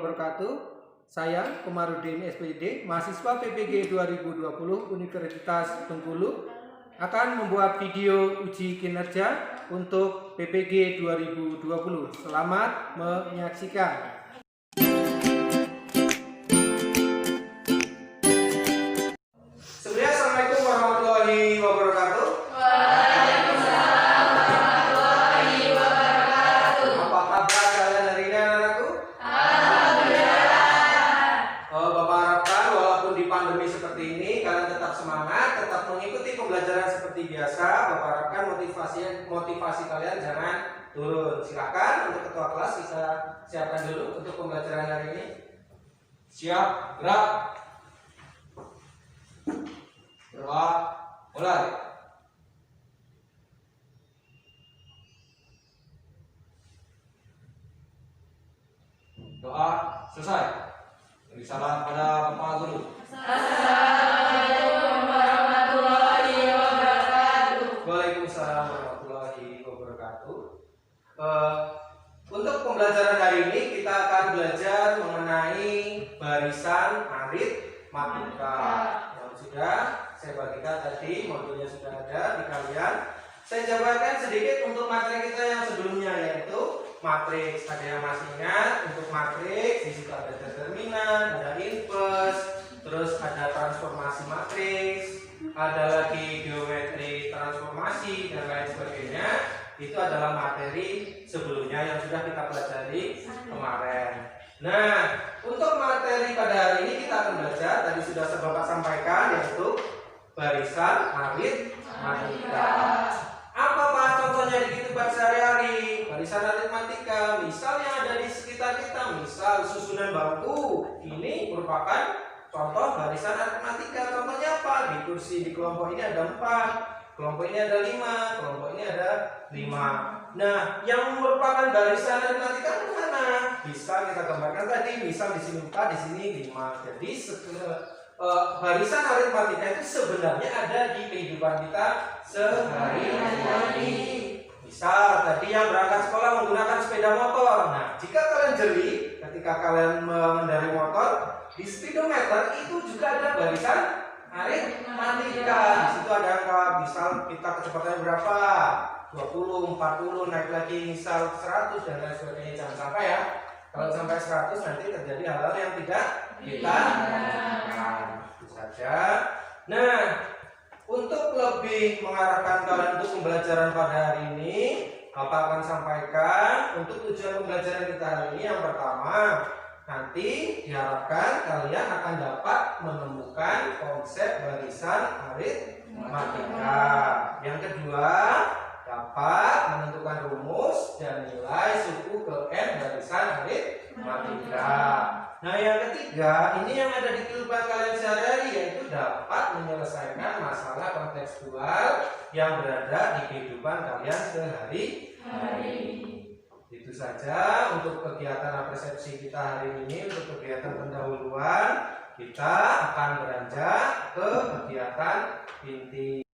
wabarakatuh. Saya Komarudin SPD, mahasiswa PPG 2020 Universitas Bengkulu, akan membuat video uji kinerja untuk PPG 2020. Selamat menyaksikan. Assalamualaikum warahmatullahi wabarakatuh. Pembelajaran seperti biasa, Bapak harapkan motivasi kalian jangan turun. Silakan untuk ketua kelas bisa siapkan dulu untuk pembelajaran hari ini. Siap, gerak. Gerak, mulai. Doa selesai. Beri salam pada Bapak Guru. Waalaikumsalam warahmatullahi wabarakatuh. Untuk pembelajaran hari ini kita akan belajar mengenai barisan aritmatika. Yang sudah saya bagikan tadi, modulnya sudah ada di kalian. Saya jabarkan sedikit untuk materi kita yang sebelumnya, yaitu matriks. Ada yang masih ingat untuk matriks? Di situ ada determinan, ada inverse, terus ada transformasi matriks, ada lagi geometri transformasi dan lain sebagainya. Itu adalah materi sebelumnya yang sudah kita pelajari kemarin. Nah, untuk materi pada hari ini kita akan belajar, tadi sudah Bapak sampaikan, yaitu barisan aritmatika. Apa Pak contohnya di kehidupan sehari-hari? Barisan aritmatika, misal yang ada di sekitar kita, misal susunan bangku, ini merupakan contoh barisan aritmatika. Contohnya apa? Di kursi di kelompok ini ada 4, kelompok ini ada 5, kelompok ini ada 5. Nah, yang merupakan barisan aritmatika mana? Bisa kita gambarkan tadi, misal di sini 4, di sini 5. Jadi barisan aritmatika itu sebenarnya ada di kehidupan kita sehari-hari. Misal tadi yang berangkat sekolah menggunakan sepeda motor. Nah, jika kalian jeli ketika kalian mengendarai motor, di speedometer itu juga ada barisan aritmatika. Di situ ada angka, misal kita kecepatannya berapa? 20, 40, naik lagi misal 100 dan lain sebagainya. Jangan sampai ya. Kalau sampai 100 nanti terjadi hal-hal yang tidak kita inginkan. Itu saja. Nah, untuk lebih mengarahkan kalian untuk pembelajaran pada hari ini, Bapak akan sampaikan untuk tujuan pembelajaran kita hari ini. Yang pertama, nanti diharapkan kalian akan dapat menemukan konsep barisan aritmatika. Yang kedua, dapat menentukan rumus dan nilai suku ke n barisan aritmatika. Nah, yang ketiga, ini yang ada di kehidupan kalian sehari-hari, yaitu dapat menyelesaikan masalah kontekstual yang berada di kehidupan kalian sehari-hari. Itu saja untuk kegiatan apresiasi kita hari ini. Untuk kegiatan pendahuluan, kita akan beranjak ke kegiatan inti.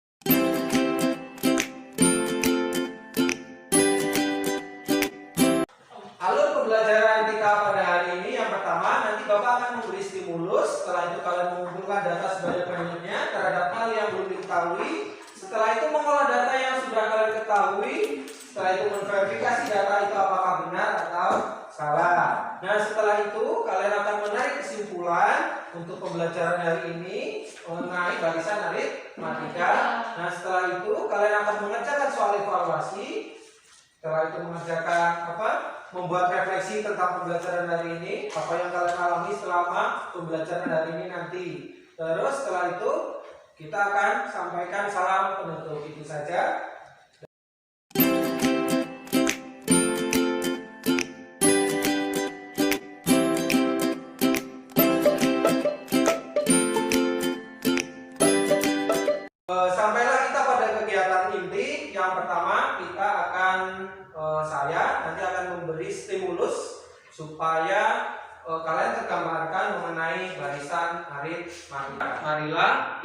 Alur pembelajaran kita pada hari ini, yang pertama nanti Bapak akan memberi stimulus. Setelah itu kalian mengumpulkan data sebanyak-banyaknya terhadap hal yang belum diketahui. Setelah itu mengolah data yang sudah kalian ketahui. Setelah itu memverifikasi data itu apakah benar atau salah. Nah, setelah itu kalian akan menarik kesimpulan untuk pembelajaran hari ini mengenai barisan aritmatika. Nah, setelah itu kalian akan mengerjakan soal evaluasi. Setelah itu mengerjakan membuat refleksi tentang pembelajaran hari ini, apa yang kalian alami selama pembelajaran hari ini nanti. Terus setelah itu kita akan sampaikan salam penutup. Itu saja. Sampailah kita pada kegiatan inti. Yang pertama kita akan saya nanti akan memberi stimulus supaya kalian tergambarkan mengenai barisan aritmatika. Marilah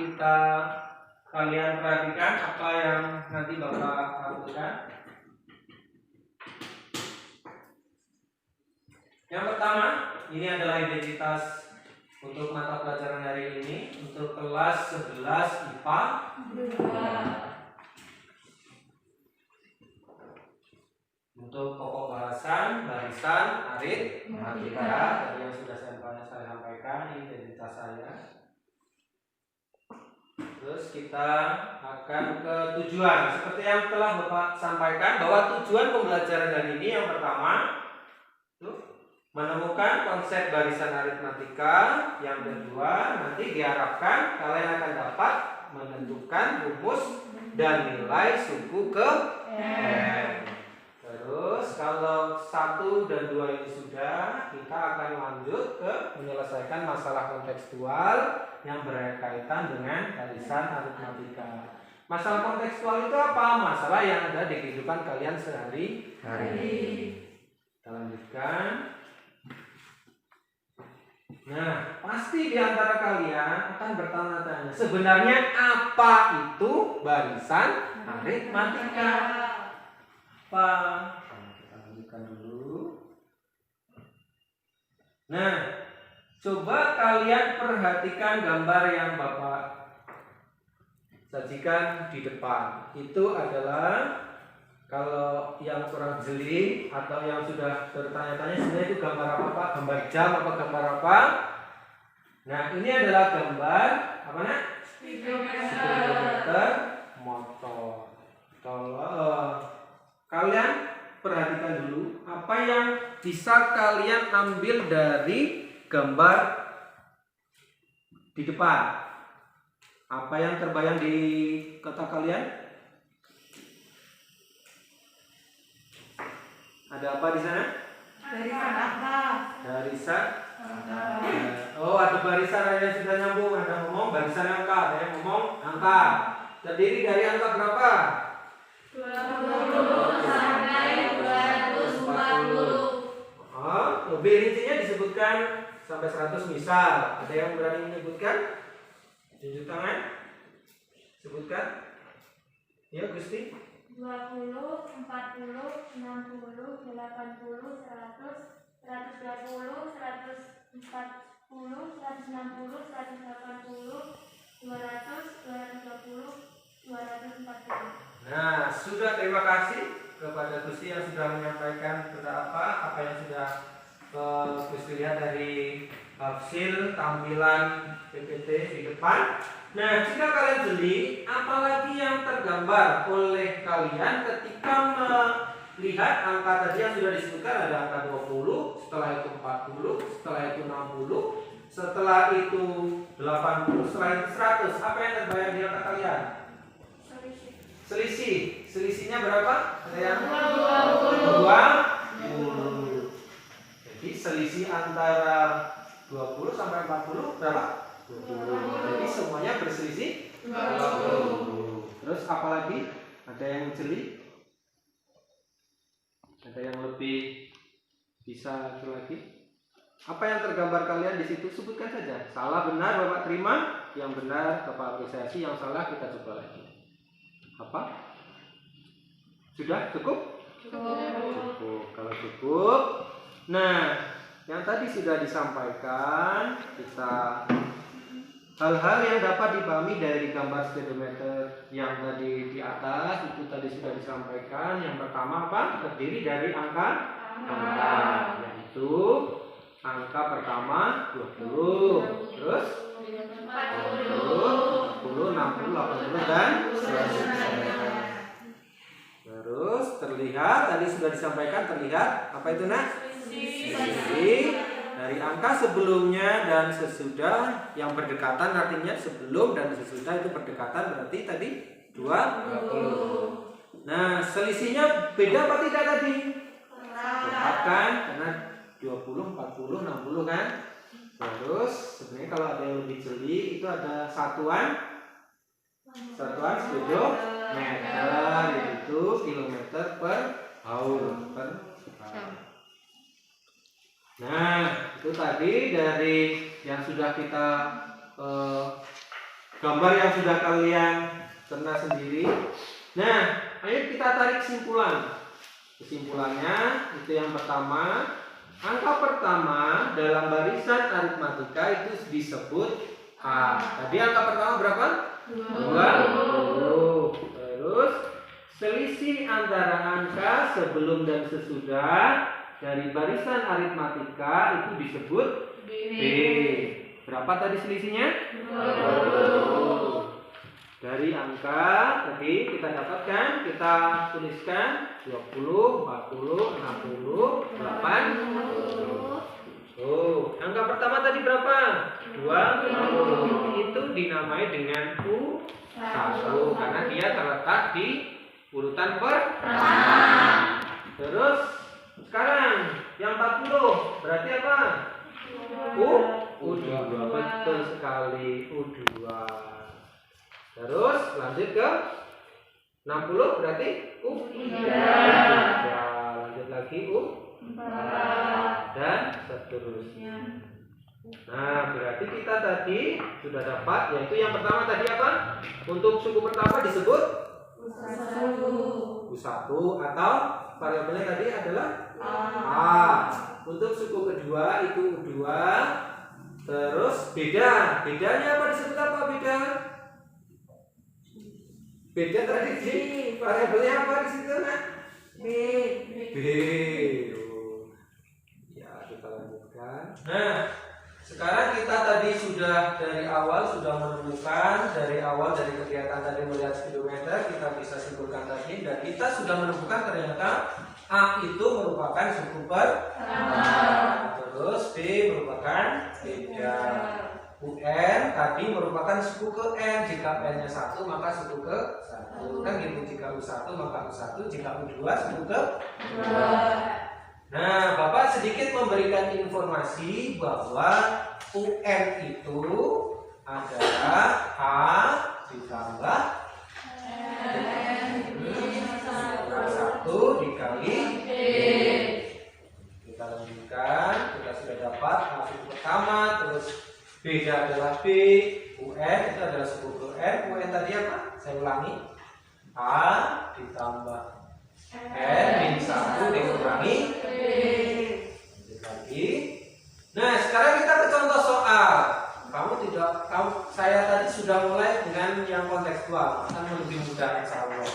kalian perhatikan apa yang nanti Bapak lakukan. Yang pertama, ini adalah identitas untuk mata pelajaran hari ini untuk kelas 11 IPA 2. Untuk pokok bahasan, barisan, aritmatika tadi yang sudah saya sampaikan, ini identitas saya. Terus kita akan ke tujuan. Seperti yang telah Bapak sampaikan bahwa tujuan pembelajaran hari ini yang pertama menemukan konsep barisan aritmatika. Yang kedua, nanti diharapkan kalian akan dapat menentukan rumus dan nilai suku ke n. Terus kalau 1 dan 2 ini sudah, kita akan lanjut ke menyelesaikan masalah kontekstual yang berkaitan dengan barisan aritmatika. Masalah kontekstual itu apa? Masalah yang ada di kehidupan kalian sehari-hari. Kita lanjutkan. Nah, pasti di antara kalian akan bertanya-tanya, sebenarnya apa itu barisan aritmatika? Apa? Kita lanjutkan dulu. Nah, coba kalian perhatikan gambar yang Bapak sajikan di depan. Itu adalah, kalau yang kurang jeli atau yang sudah bertanya-tanya sebenarnya itu gambar apa Pak? Gambar jam apa gambar apa? Nah, ini adalah gambar apa nak? Speedometer motor. Kalau kalian perhatikan dulu apa yang bisa kalian ambil dari gambar di depan. Apa yang terbayang di kota kalian? Ada apa di sana? Barisan apa? Barisan. Oh, ada barisan yang sudah nyambung. Ada ngomong barisan angka, ada yang ngomong angka. Terdiri dari angka berapa? 20 sampai 240. Oh, lebih rincinya disebutkan sampai 100 misal. Ada yang berani menyebutkan? Tunjuk tangan. Sebutkan. Ya, Gusti. 20, 40, 60, 80, 100, 120, 140, 140, 160, 180, 200, 220, 240. Nah, sudah, terima kasih kepada Gusti yang sudah menyampaikan apa yang sudah Gusti lihat dari hasil tampilan PPT di depan. Nah, jika kalian jeli, apalagi yang tergambar oleh kalian ketika melihat angka tadi yang sudah disebutkan, ada angka 20, setelah itu 40, setelah itu 60, setelah itu 80, setelah itu 100. Apa yang terbayang di otak kalian? Selisih. Selisihnya berapa? Ada yang 20. Jadi selisih antara 20 sampai 40 berapa? 20. Jadi semuanya berselisih 20. Terus apa lagi? Ada yang jeli? Ada yang lebih bisa lagi? Apa yang tergambar kalian di situ? Sebutkan saja. Salah benar Bapak terima, yang benar Bapak apresiasi, yang salah kita coba lagi. Apa? Sudah cukup? Cukup. Kalau cukup, nah, yang tadi sudah disampaikan, kita hal-hal yang dapat dipahami dari gambar speedometer yang tadi di atas itu tadi sudah disampaikan. Yang pertama apa? Terdiri dari angka, yaitu angka pertama 20, terus 40, 60, 80 dan 100. Terus terlihat tadi sudah disampaikan, terlihat apa itu nak? Selisih dari angka sebelumnya dan sesudah yang berdekatan, artinya sebelum dan sesudah itu berdekatan, berarti tadi 20. Nah, selisihnya beda apa tidak tadi? Tetap kan? Karena 20, 40, 60 kan? Terus sebenarnya kalau ada yang lebih jeli itu ada satuan speedometer, yaitu kilometer per hour per jam. Nah, itu tadi dari yang sudah kita gambar yang sudah kalian cerna sendiri. Nah, ayo kita tarik kesimpulan. Kesimpulannya itu yang pertama, angka pertama dalam barisan aritmatika itu disebut A. Tadi angka pertama berapa? 20. Terus selisih antara angka sebelum dan sesudah dari barisan aritmatika itu disebut B. Berapa tadi selisihnya? 20. Dari angka tadi kita dapatkan, kita tuliskan 20, 40, 60, 80. Angka pertama tadi berapa? 20. Itu dinamai dengan U1 karena dia terletak di urutan pertama. Terus sekarang yang 40 berarti apa? U2. Betul sekali, U2. Terus lanjut ke 60 berarti U3. Lanjut lagi U4 dan seterusnya. Nah, berarti kita tadi sudah dapat, yaitu yang pertama tadi apa? Untuk suku pertama disebut U1 atau variabelnya tadi adalah A. Untuk suku kedua itu U2. Terus bedanya apa, disebut apa beda? Beda tadi di variabelnya apa di situ, Nak? B. Ya, kita lanjutkan. Nah, sekarang kita tadi sudah dari awal menemukan dari kegiatan tadi melihat speedometer, kita bisa simpulkan tadi dan kita sudah menemukan ternyata A itu merupakan suku pertama. Terus B merupakan beda. UN tadi merupakan suku ke N. Jika N-nya 1 maka suku ke 1. Kan gitu, jika U1 maka U1, jika U2 suku ke 2. Nah, Bapak sedikit memberikan informasi bahwa UN itu adalah A ditambah N-1 dikali B. Kita lanjutkan, kita sudah dapat A suku pertama, terus B adalah B, UN itu adalah suku ke N. UN tadi apa? Saya ulangi, A ditambah N-1 dikurangi B. Lanjut lagi. Nah, sekarang kita ke contoh soal. Saya tadi sudah mulai dengan yang kontekstual, akan lebih mudah insya Allah.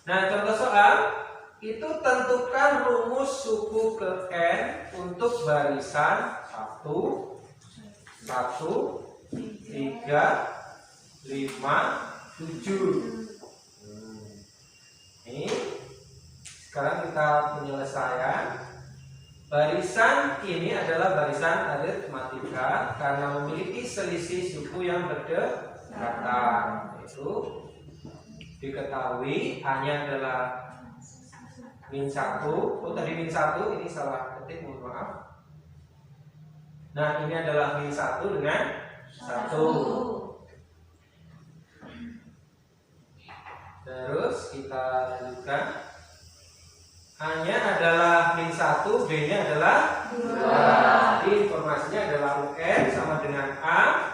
Nah, contoh soal itu tentukan rumus suku ke N untuk barisan 1, 3, 5, 7. Ini sekarang kita penyelesaian. Barisan ini adalah barisan aritmatika karena memiliki selisih suku yang berdekatan. Itu diketahui hanya adalah -1. Oh, tadi -1, ini salah ketik, mohon maaf. Nah, ini adalah -1 dengan 1. Terus kita lanjutkan. A-nya adalah -1, B-nya adalah 2. Jadi informasinya adalah UN sama dengan A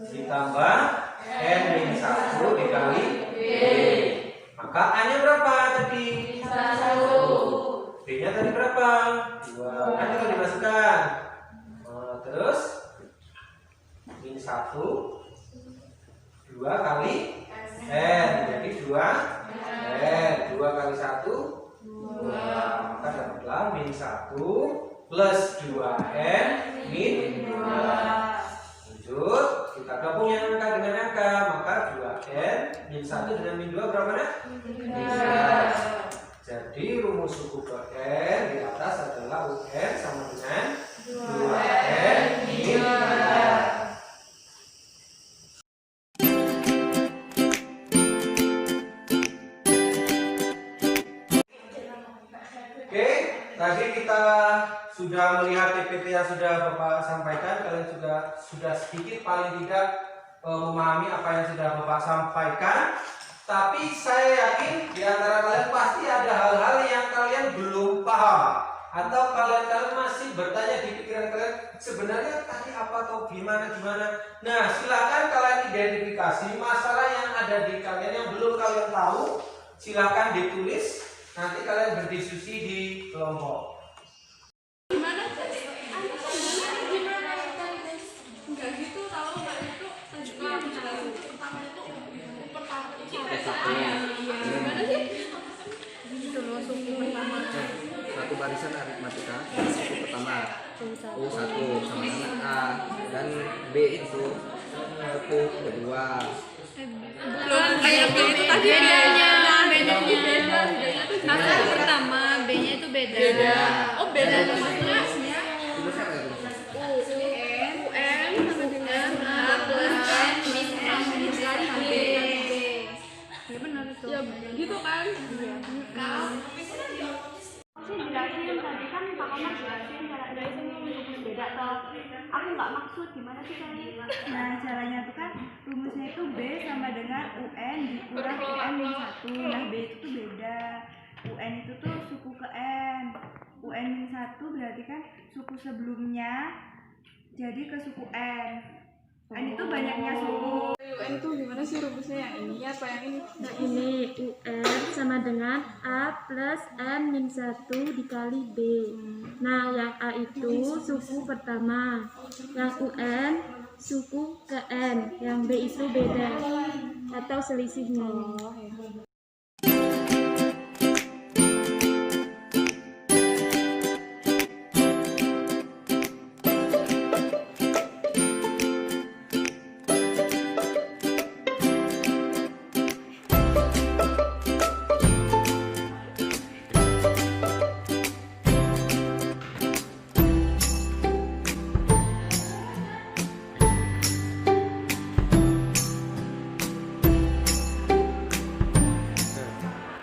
ditambah N-1 dikali B. Maka A-nya berapa tadi? 1. B-nya tadi berapa? 2. Kan tinggal dimasukkan. Terus -1 2 kali N, jadi 2 N, 2 kali 1 2. Maka dapatlah -1 plus 2N min 2. Lanjut, kita gabung yang angka dengan angka, maka 2N min 1 dengan min 2 berapa, Nak? 3. Jadi rumus suku ke N di atas adalah UN sama dengan 2N min 3. Oke, tadi kita sudah melihat PPT yang sudah Bapak sampaikan. Kalian sudah sedikit paling tidak memahami apa yang sudah Bapak sampaikan. Tapi saya yakin di antara kalian pasti ada hal-hal yang kalian belum paham, atau kalian masih bertanya di pikiran kalian sebenarnya tadi apa atau gimana. Nah, silakan kalian identifikasi masalah yang ada di kalian yang belum kalian tahu. Silakan ditulis. Nanti kalian berdiskusi di kelompok. suku 1 sama dengan A, dan B itu suku kedua. Belum kayak B itu tadi bedanya. B-nya itu beda. Masa pertama B-nya itu beda. Oh, beda maksudnya Itu siapa itu? UN sama dengan A plus N min kali B. Ya benar itu. Ya gitu kan? Jelasin tadi kan Pak Komar jelasin cara jelasin rumus beda toh. Aku nggak maksud gimana sih caranya? Nah, caranya itu kan rumusnya itu B sama dengan UN dikurang UN min 1. Nah, B itu tuh beda. UN itu tuh suku ke N. UN min 1 berarti kan suku sebelumnya jadi ke suku N. N itu banyaknya suku. UN itu gimana sih rumusnya, yang ini apa yang ini? Nah ini UN sama dengan A plus N min 1 dikali B. Nah yang A itu suku pertama, yang UN suku ke N, yang B itu beda atau selisihnya.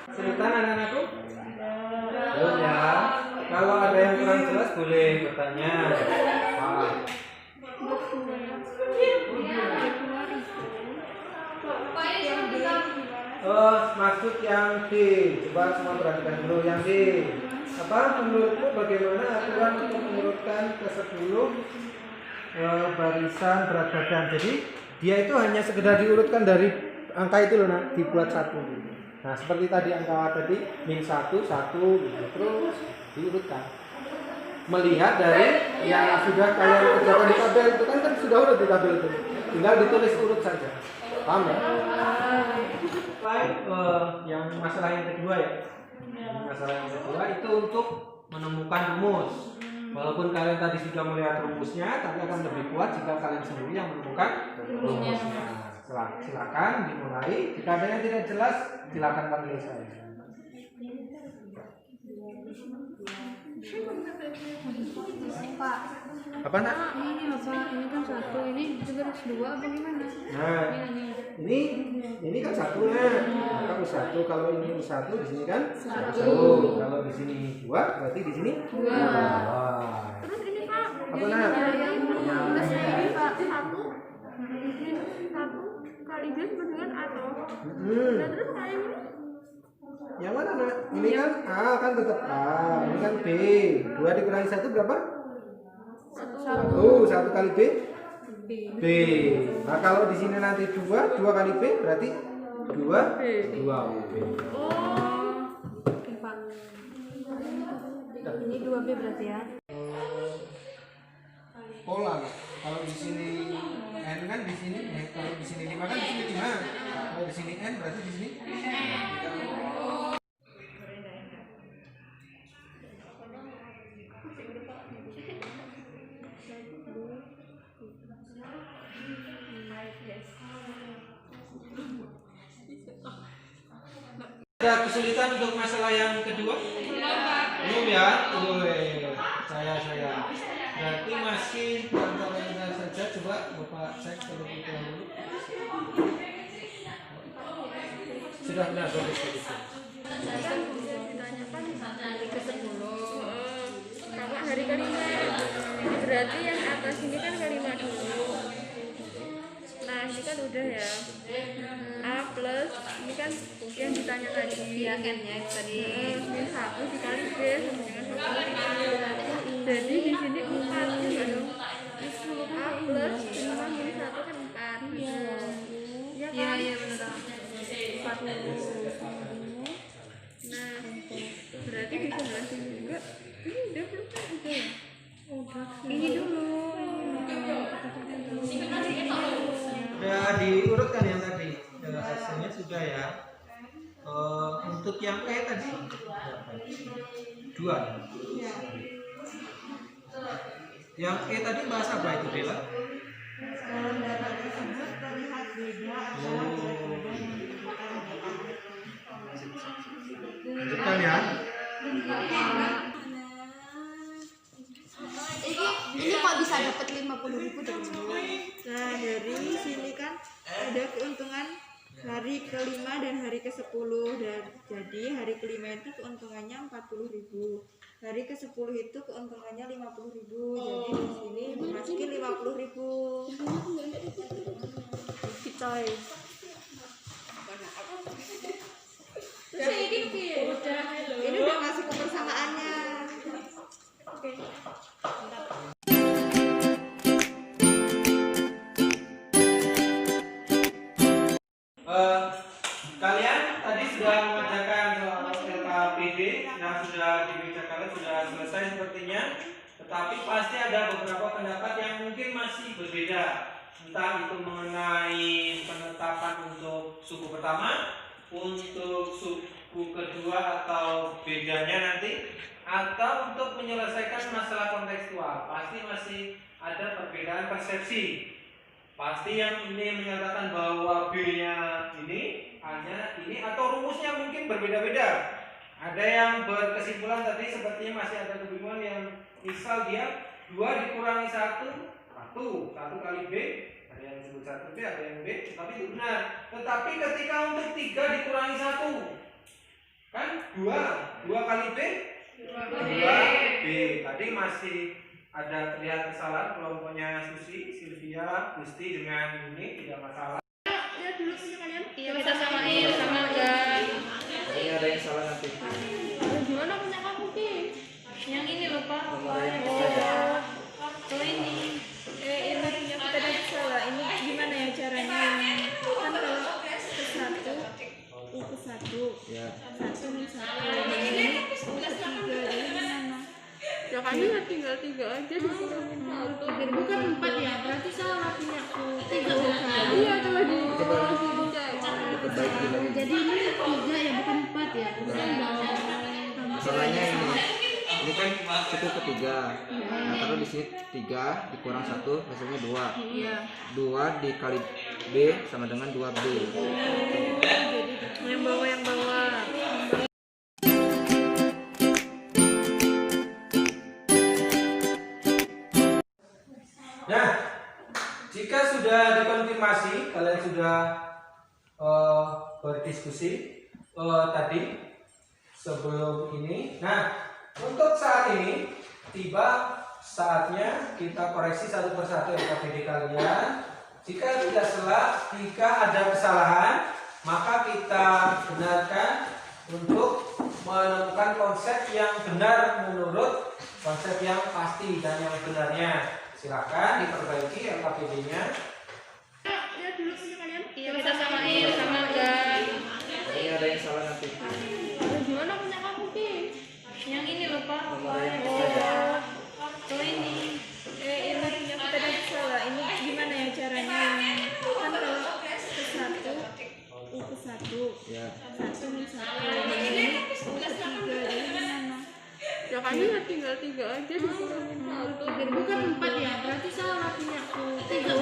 Kesulitan anak-anakku? Belum ya. Kalau ada yang kurang jelas boleh bertanya. Ah. Maksud yang D. Coba semua perhatikan dulu yang D. Apa menurutmu bagaimana aturan untuk mengurutkan ke 10 barisan berat badan? Jadi dia itu hanya sekedar diurutkan dari angka itu loh, nak, dibuat satu. Nah seperti tadi angka tadi min 1 1 gitu. Terus diurutkan. Melihat dari yang sudah kalian kerjakan di tabel itu kan sudah urut di tabel itu. Tinggal ditulis urut saja. Paham ya? Yang masalah yang kedua ya. Masalah yang kedua itu untuk menemukan rumus. Walaupun kalian tadi sudah melihat rumusnya, tapi akan lebih kuat jika kalian sendiri yang menemukan rumusnya. Silakan dimulai. Jika ada yang tidak jelas, silakan panggil saya. Pak, Apa nak? ini apa? Ini kan 1, ini juga harus 2 apa gimana? Nah, ini kan 1 nah. Maka U1 kalau ini U1 di sini kan 1. Kalau di sini 2 berarti di sini 2. Terus ini Pak, Apa nak? terus ini Pak, 1 kali B sama dengan A toh. Nah terus kayak ini Yang mana nak? Ini kan A kan tetap A. Ini kan B. 2 dikurangi 1 berapa? 1 kali B? B. Nah kalau di sini nanti 2 kali B berarti 2 B. Oh, oke Pak. Ini 2B berarti ya? Pola. Kalau di sini N kan di sini, kalau di sini 5 kan di sini 5. Kalau di sini N berarti di sini. Ada kesulitan untuk masalah yang kedua? Belum ya? Saya. Berarti masih antara saja. Coba Bapak cek terlebih dahulu. Sudah benar, bagus. Ditanyakan hari ke-10. Kalau hari kelima, berarti yang atas ini kan kelima dulu. Nah ini kan udah ya. A plus ini kan yang ditanya tadi. Ya kan ya tadi. Min 1 dikali B sama dengan 1. Jadi di sini 4 juga dong. A plus 5 min 1 kan 4. Iya kan? Iya benar. 40. Nah, berarti di sebelah sini juga. Ini udah belum kan? Udah. Ini dulu. Sudah diurutkan yang tadi. Hasilnya sudah ya. Untuk yang E tadi 2. Yang E tadi bahasa apa itu, Bella? Dalam data tersebut terlihat beda adalah berat badan yang ditentukan BA. Lanjutkan ya. Ini kok bisa dapat 50.000 dari mana? Nah, dari sini kan ada keuntungan hari kelima dan hari ke-10. Dan jadi hari kelima itu keuntungannya 40.000. Hari ke-10 itu keuntungannya 50.000. Jadi di sini dimasukin 50.000. Coy. Ini udah masuk ke persamaannya. Kalian tadi sudah mengerjakan soal LKPD yang sudah di meja kalian sudah selesai sepertinya, tetapi pasti ada beberapa pendapat yang mungkin masih berbeda, entah itu mengenai penetapan untuk suku pertama, untuk suku kedua atau bedanya nanti, atau untuk menyelesaikan masalah kontekstual. Pasti masih ada perbedaan persepsi. Pasti yang ini menyatakan bahwa B-nya ini, A-nya ini, atau rumusnya mungkin berbeda-beda. Ada yang berkesimpulan tadi sepertinya masih ada kebingungan yang misal dia 2 dikurangi 1 kali B, ada yang disebut 1B, ada yang B, tapi itu benar. Tetapi ketika untuk 3 dikurangi 1, kan 2 kali B, 2B. Tadi masih ada terlihat kesalahan kelompoknya Susi, Sylvia, Gusti dengan ini tidak masalah. Iya, kita samain sama enggak? Ini ada yang salah nanti. Gimana punya kamu, Ki? Yang ini loh, Pak. Nomor yang ketiga. Kalau ini. Ini punya kita ada salah. Ini gimana ya caranya? Kan kalau ke-1 U ke-1 Ya. 1 min 1. Ini U ke-3. Jadi gimana? Ya kan ini tinggal 3 aja dikurangin 1. Bukan 4 ya, berarti salah punya aku 3 Iya, coba di Coba dicek. diperbaiki lagi. Jadi ini 3 ya, bukan 4 ya. Bukan dong. Masalahnya ini kan suku ketiga. Nah, taruh di sini 3 dikurang 1 hasilnya 2. Iya. 2 dikali B sama dengan 2B. Yang bawah. Nah, jika sudah dikonfirmasi, kalian sudah berdiskusi tadi sebelum ini. Nah, untuk saat ini tiba saatnya kita koreksi satu persatu LKPD kalian. Jika tidak jika ada kesalahan, maka kita benarkan untuk menemukan konsep yang benar menurut konsep yang pasti dan yang benarnya. Silakan diperbaiki LKPD-nya. Iya, kita samain sama enggak? Ini ada yang salah nanti. Gimana punya kamu, Ki? Yang ini loh, Pak. Nomor yang ketiga. Kalau ini. Ini punya kita ada salah. Ini gimana ya caranya? Kan kalau ke-1 U ke-1 Ya. 1 min 1. Ini U ke-3. Jadi gimana? Ya kan ini tinggal 3 aja dikurangin 1. Bukan 4 ya, berarti salah punya aku 3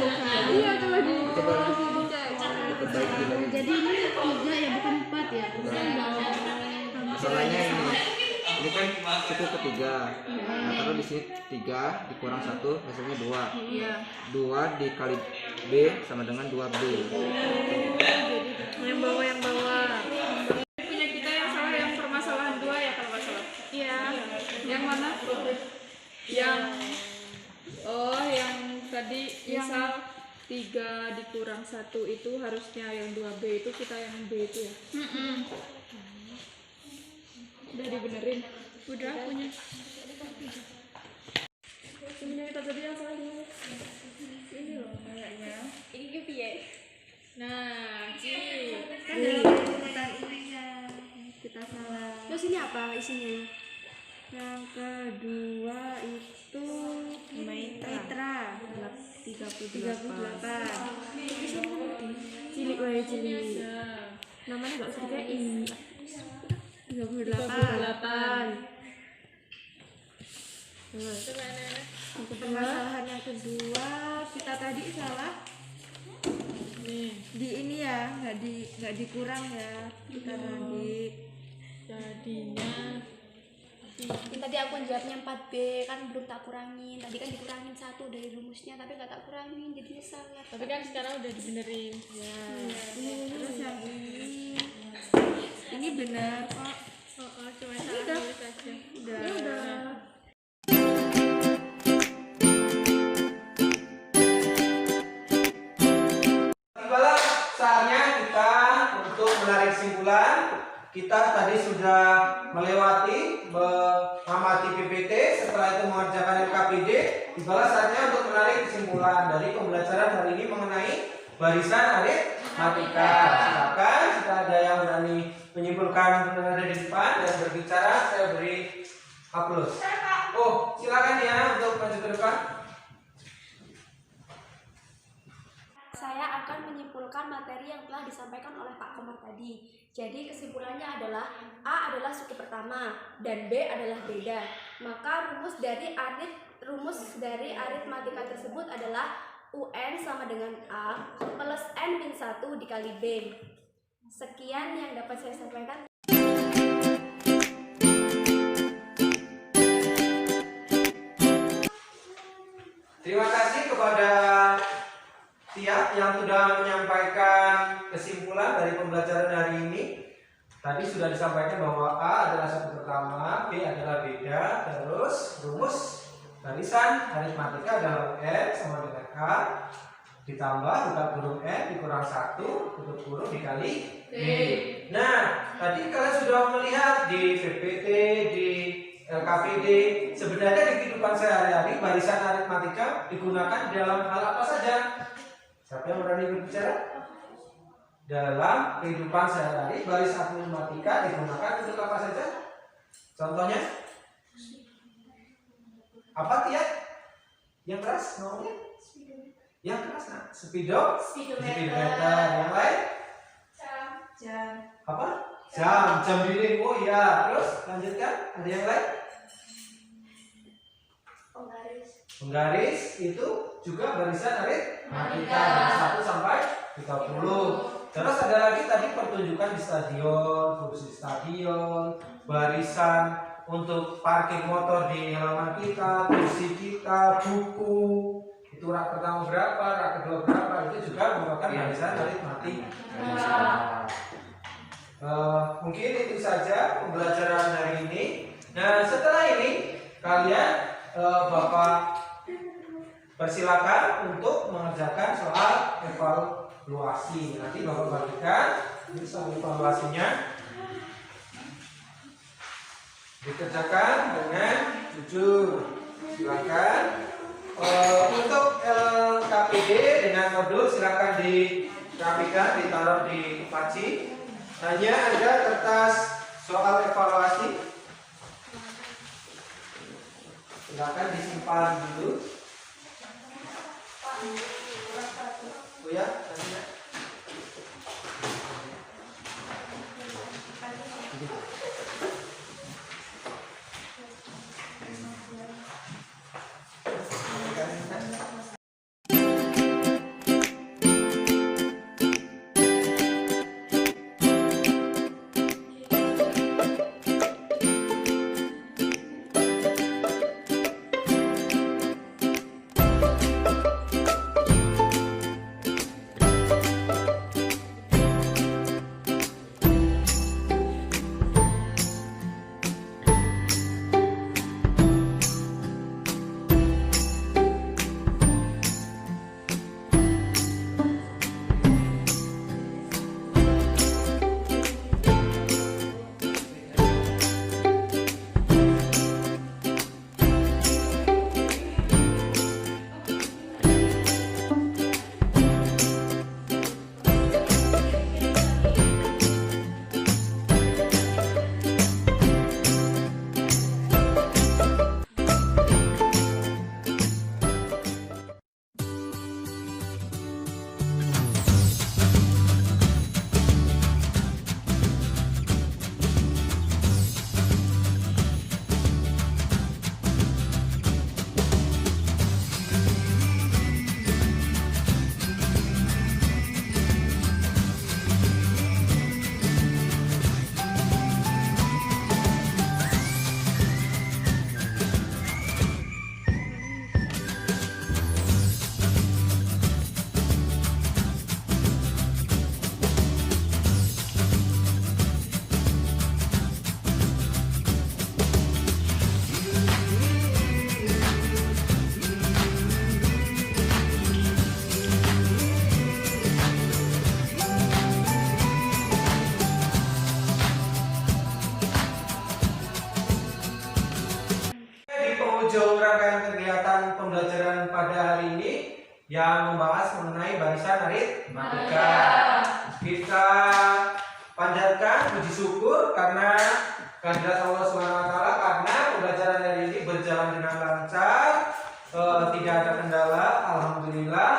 Iya, coba di Coba dicek. diperbaiki lagi. Jadi ini 3 ya, bukan 4 ya. Bukan dong. Masalahnya ini kan suku ketiga. Nah, taruh di sini 3 dikurang 1 hasilnya 2. Iya. 2 dikali B sama dengan 2B. Yang bawah. Punya kita yang salah yang permasalahan 2 ya kalau nggak salah. Iya. Yang mana? Yang yang tadi misal 3 dikurang 1 itu harusnya yang 2B itu kita yang B itu ya. Udah dibenerin. Udah punya. Punya kita tadi yang salah ini. Ini loh kayaknya. Ini piye? Nah, Kan dalam urutan ininya kita salah. Terus ini apa isinya? Yang kedua itu Maitra 38. Cilik wae cilik. Namanya enggak usah dikain. 38. Coba anak-anak. Permasalahan yang kedua, kita tadi salah di ini ya, nggak dikurang ya kita tadi. Jadinya Ini tadi aku jawabnya 4B, kan belum tak kurangin. Tadi kan dikurangin 1 dari rumusnya, tapi nggak tak kurangin, jadinya salah. tapi kan sekarang udah dibenerin ya. Terus yang ini benar kok. Cuma salah nulis aja. Udah. Tibalah saatnya kita untuk menarik kesimpulan. Kita tadi sudah melewati mengamati PPT, setelah itu mengerjakan LKPD. Tibalah saatnya untuk menarik kesimpulan dari pembelajaran hari ini mengenai barisan aritmatika. Silakan jika ada yang berani menyimpulkan berada di depan dan berbicara, saya beri aplaus. Oh, silakan ya untuk maju ke depan. Saya akan menyimpulkan materi yang telah disampaikan oleh Pak Komar tadi. Jadi kesimpulannya adalah A adalah suku pertama dan B adalah beda. Maka rumus dari aritmatika tersebut adalah UN sama dengan A plus N min 1 dikali B. Sekian yang dapat saya sampaikan. Terima kasih kepada Tia yang sudah menyampaikan kesimpulan dari pembelajaran hari ini. Tadi sudah disampaikan bahwa A adalah suku pertama, B adalah beda, terus rumus barisan aritmatika adalah N sama dengan A ditambah buka kurung N dikurang 1 tutup kurung dikali B. Nah, tadi kalian sudah melihat di PPT, di LKPD, sebenarnya di kehidupan sehari-hari barisan aritmatika digunakan dalam hal apa saja? Siapa yang berani berbicara? Dalam kehidupan sehari-hari barisan aritmatika digunakan untuk apa saja? Contohnya? Apa Tia? Yang keras ngomongnya? Yang keras nah, speedometer. Yang lain? Jam. Apa? Jam dinding. Oh iya. Terus lanjutkan. Ada yang lain? Penggaris itu juga barisan aritmatika dari 1 sampai 30. Terus ada lagi tadi pertunjukan di stadion, fungsi stadion, barisan untuk parkir motor di halaman kita, kursi kita, buku. Itu rak pertama berapa, rak kedua berapa, itu juga merupakan barisan aritmatika. Mungkin itu saja pembelajaran hari ini. Nah, setelah ini kalian Bapak persilakan untuk mengerjakan soal evaluasi. Nanti Bapak bagikan ini soal evaluasinya. Dikerjakan dengan jujur. Silakan. Untuk LKPD dengan modul silakan dirapikan, ditaruh di laci. Hanya ada kertas soal evaluasi. Silakan disimpan dulu. Oh ya, nanti. pembelajaran pada hari ini yang membahas mengenai barisan aritmatika. Kita panjatkan puji syukur karena kehadirat Allah SWT, karena pembelajaran hari ini berjalan dengan lancar, tidak ada kendala, alhamdulillah.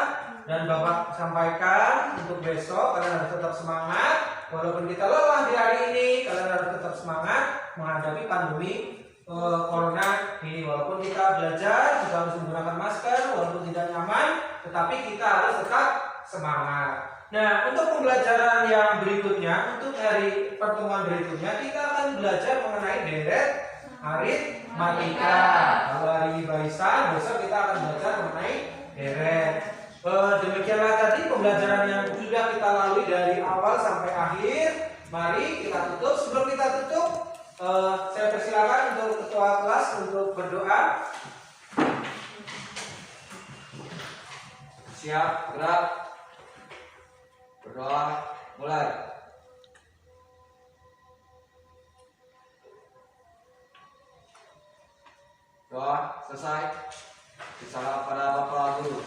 Dan Bapak sampaikan untuk besok kalian harus tetap semangat, walaupun kita lelah di hari ini, kalian harus tetap semangat menghadapi pandemi corona ini. Walaupun kita belajar juga harus menggunakan masker, walaupun tidak nyaman, tetapi kita harus tetap semangat. Nah, untuk pembelajaran yang berikutnya, untuk hari pertemuan berikutnya, kita akan belajar mengenai deret aritmatika. Kalau hari ini barisan, besok kita akan belajar mengenai deret. Demikianlah tadi pembelajaran yang sudah kita lalui dari awal sampai akhir. Mari kita tutup. Sebelum kita tutup, saya persilakan untuk ketua kelas untuk berdoa. Siap, gerak. Berdoa, mulai. Doa selesai. Salam pada Bapak Guru.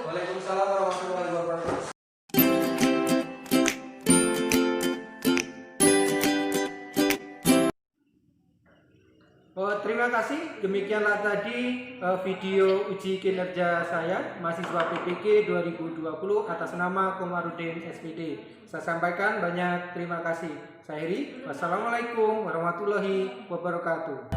Waalaikumsalam warahmatullahi wabarakatuh. Terima kasih. Demikianlah tadi video uji kinerja saya mahasiswa PPK 2020 atas nama Komarudin SPD. Saya sampaikan banyak terima kasih. Saya Heri. Wassalamualaikum warahmatullahi wabarakatuh.